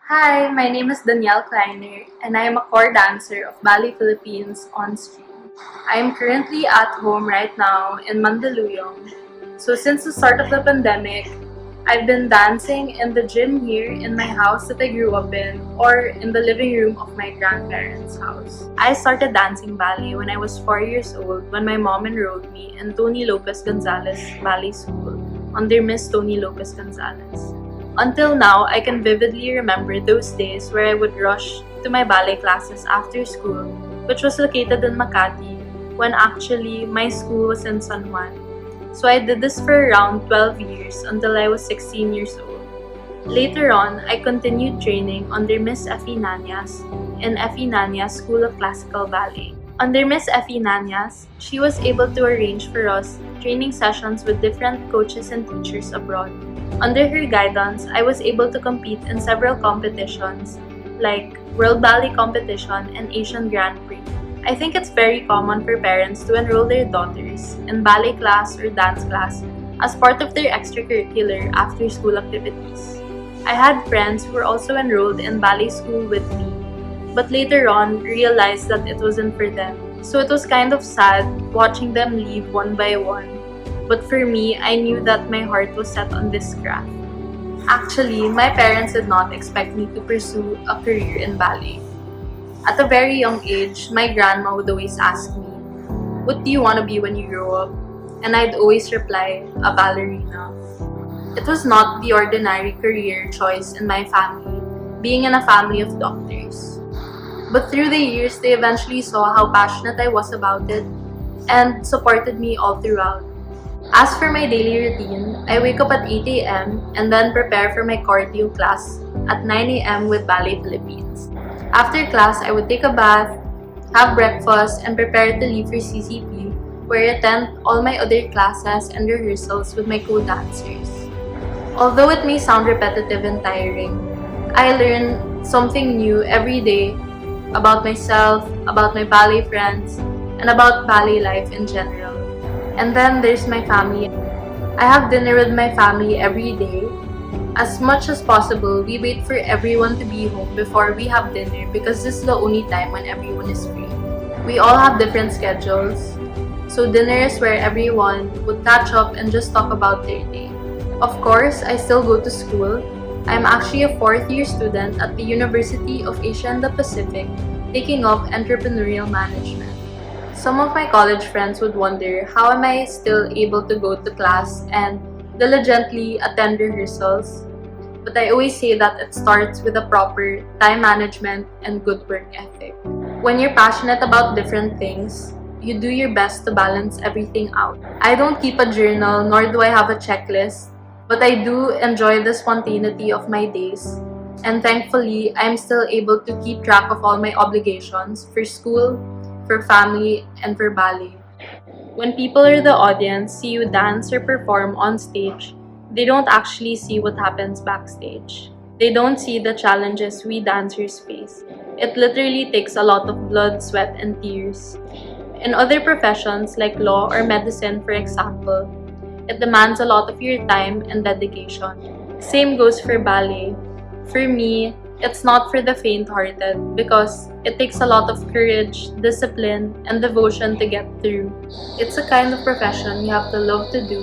Hi, my name is Danielle Kleiner, and I am a core dancer of Ballet Philippines on stream. I am currently at home right now in Mandaluyong. So since the start of the pandemic, I've been dancing in the gym here in my house that I grew up in or in the living room of my grandparents' house. I started dancing ballet when I was 4 years old when my mom enrolled me in Tony Lopez Gonzalez Ballet School under Miss Tony Lopez Gonzalez. Until now, I can vividly remember those days where I would rush to my ballet classes after school, which was located in Makati, when actually my school was in San Juan. So I did this for around 12 years until I was 16 years old. Later on, I continued training under Miss Effie Nanias in Effie Nanias School of Classical Ballet. Under Miss Effie Nanias, she was able to arrange for us training sessions with different coaches and teachers abroad. Under her guidance, I was able to compete in several competitions like World Ballet Competition and Asian Grand Prix. I think it's very common for parents to enroll their daughters in ballet class or dance class as part of their extracurricular after-school activities. I had friends who were also enrolled in ballet school with me, but later on realized that it wasn't for them. So it was kind of sad watching them leave one by one. But for me, I knew that my heart was set on this craft. Actually, my parents did not expect me to pursue a career in ballet. At a very young age, my grandma would always ask me, "What do you want to be when you grow up?" And I'd always reply, "A ballerina." It was not the ordinary career choice in my family, being in a family of doctors. But through the years, they eventually saw how passionate I was about it and supported me all throughout. As for my daily routine, I wake up at 8 a.m. and then prepare for my cardio class at 9 a.m. with Ballet Philippines. After class, I would take a bath, have breakfast, and prepare to leave for CCP, where I attend all my other classes and rehearsals with my co-dancers. Although it may sound repetitive and tiring, I learn something new every day about myself, about my ballet friends, and about ballet life in general. And then there's my family. I have dinner with my family every day. As much as possible, we wait for everyone to be home before we have dinner because this is the only time when everyone is free. We all have different schedules, so dinner is where everyone would catch up and just talk about their day. Of course, I still go to school. I'm actually a fourth-year student at the University of Asia and the Pacific, taking up entrepreneurial management. Some of my college friends would wonder how am I still able to go to class and diligently attend rehearsals, but I always say that it starts with a proper time management and good work ethic. When you're passionate about different things, you do your best to balance everything out. I don't keep a journal nor do I have a checklist, but I do enjoy the spontaneity of my days. And thankfully, I'm still able to keep track of all my obligations for school, for family, and for ballet. When people or the audience see you dance or perform on stage, they don't actually see what happens backstage. They don't see the challenges we dancers face. It literally takes a lot of blood, sweat, and tears. In other professions like law or medicine, for example, it demands a lot of your time and dedication. Same goes for ballet. For me, it's not for the faint-hearted because it takes a lot of courage, discipline, and devotion to get through. It's a kind of profession you have to love to do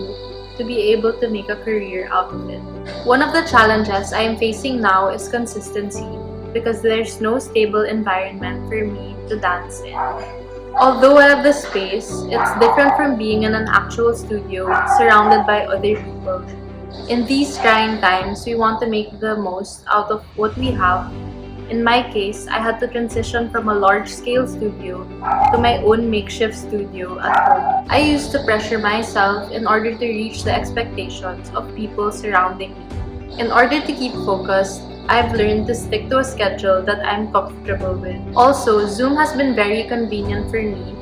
to be able to make a career out of it. One of the challenges I am facing now is consistency because there's no stable environment for me to dance in. Although I have the space, it's different from being in an actual studio surrounded by other people. In these trying times, we want to make the most out of what we have. In my case, I had to transition from a large-scale studio to my own makeshift studio at home. I used to pressure myself in order to reach the expectations of people surrounding me. In order to keep focused, I've learned to stick to a schedule that I'm comfortable with. Also, Zoom has been very convenient for me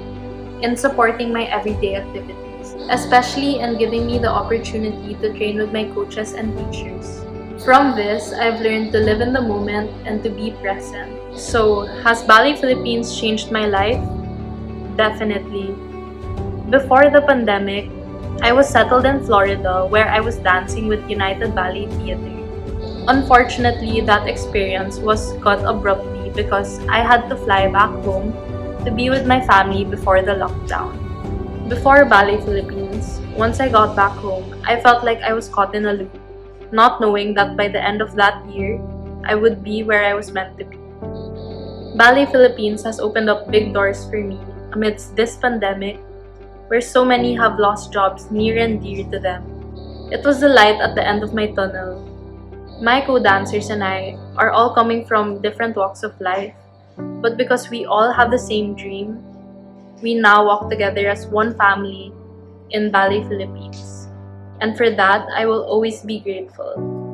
in supporting my everyday activities, especially in giving me the opportunity to train with my coaches and teachers. From this, I've learned to live in the moment and to be present. So, has Ballet Philippines changed my life? Definitely. Before the pandemic, I was settled in Florida where I was dancing with United Ballet Theater. Unfortunately, that experience was cut abruptly because I had to fly back home to be with my family before the lockdown. Before Bali, Philippines, once I got back home, I felt like I was caught in a loop, not knowing that by the end of that year, I would be where I was meant to be. Bali, Philippines has opened up big doors for me amidst this pandemic where so many have lost jobs near and dear to them. It was the light at the end of my tunnel. My co-dancers and I are all coming from different walks of life, but because we all have the same dream, we now walk together as one family in Bali, Philippines. And for that, I will always be grateful.